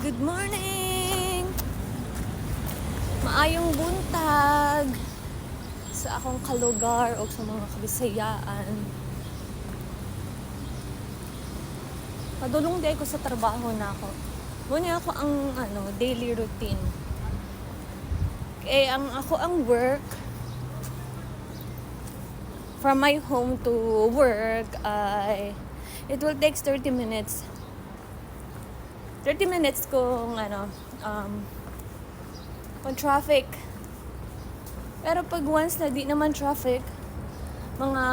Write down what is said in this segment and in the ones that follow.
Good morning! Maayong buntag sa akong kalugar o sa mga kabisayaan. Padulong day ko sa trabaho na ako. Muna ako ang daily routine. Ako ang work from my home to work ay it will take 30 minutes. 30 minutes kung kung traffic. Pero pag once na di naman traffic, mga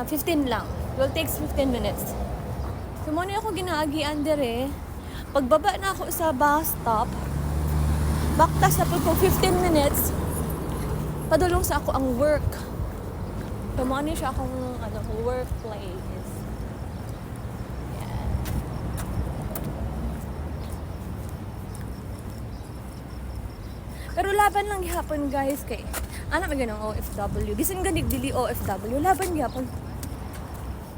15 lang. It will take 15 minutes. So muna ako ginaagian dire. Pagbaba na ako sa bus stop, baktas na po 15 minutes, padulong sa ako ang work. So muna siya akong workplace. Pero laban lang gihapon guys kay anak may ganang OFW. Bisan ganig dili OFW, laban gihapon.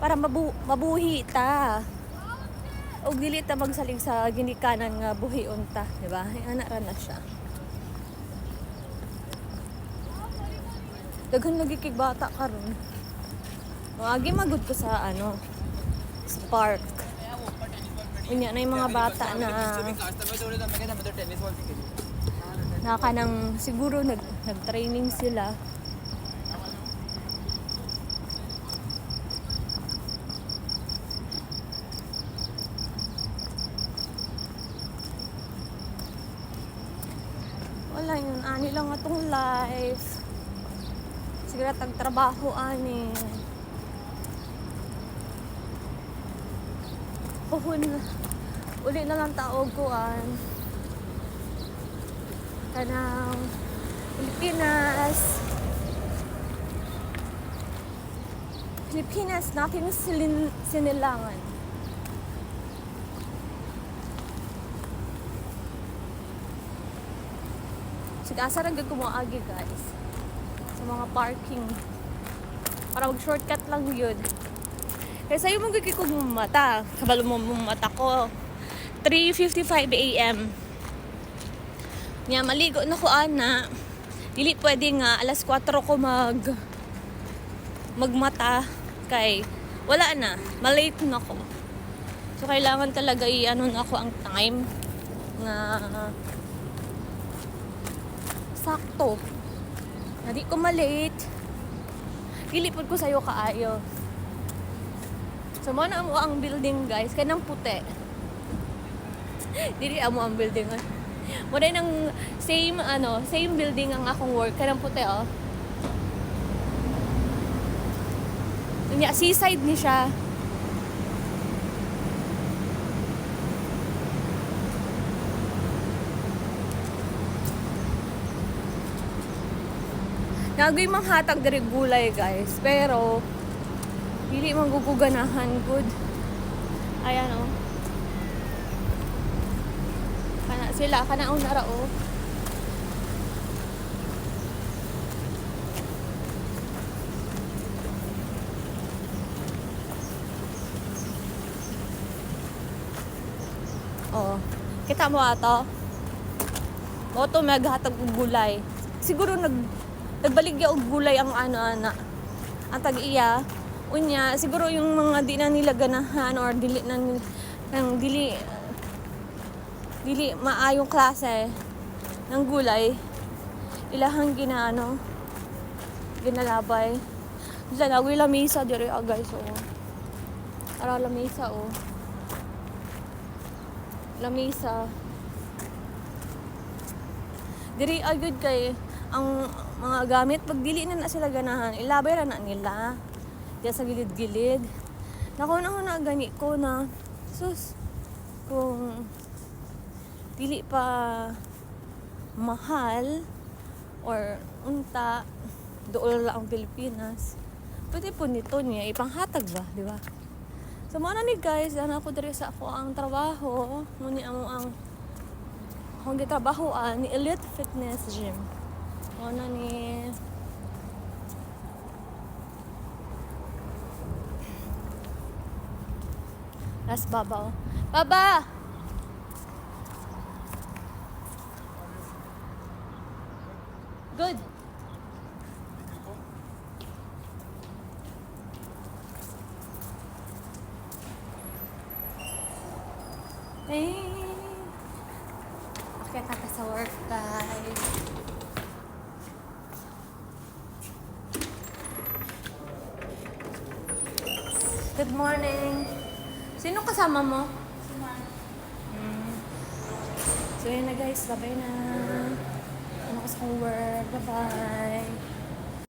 Para mabuhi ta. Og dili ta magsalig sa ginikanan nga buhi unta, di ba? Anak ra na siya. Daghan lagi kay bata karon. Agi magud ko sa Spark. Unya na yung mga bata na kanang siguro nag-training sila. Wala yun, ani lang atong life. Siguro tagtrabaho ani. Puhon uli na lang taog ko kanang Pilipinas natin sinilangan. Sigasa ragag ko mga agi guys sa mga parking para mag-shortcut lang yun. Kaya sa'yo magiging ko mata kabalo mo mata ko 3:55 a.m. Nya maligo na ko ana. Dili pwede nga alas 4 ko magmata kay wala na, malate na ko. So kailangan talaga na ko ang time nga sakto. Na di ko malate. Dili pud ko sayo kaayo. So mo na mo ang building guys kanang puti. Dili amo ang building. Muna ng same building ang akong work. Kanang puti, Yun seaside ni siya. Nagoy mang hatag diri gulay, guys. Pero, pili mang guguganahan good. Ayan, sila kanaon na ra kita mo ato moto maghatag og gulay siguro nagbaligya og gulay ang ang tag-iya unya siguro yung mga di na nila ganahan or dili maayong klase ng gulay ilahang ginalabay diyan agoy lamesa dire guys ara lamesa lamesa diri agud kay ang mga gamit pag dili na sila ganahan ilabay ra na nila diya sa gilid-gilid nako na gani ko na sus kung dili pa mahal or unta dool lang ang Pilipinas pwede po nito niya ipanghatag ba di ba so mo na ni guys ako diri sa ako ang trabaho muni amo ang akong gitrabahoan ni Elite Fitness Gym mo na ni Las baba baba Good. Hey. Okay, tata sa work, guys. Good morning. Sino kasama mo? So yun na guys, bye-bye na. Ano ko sa work. Bye-bye.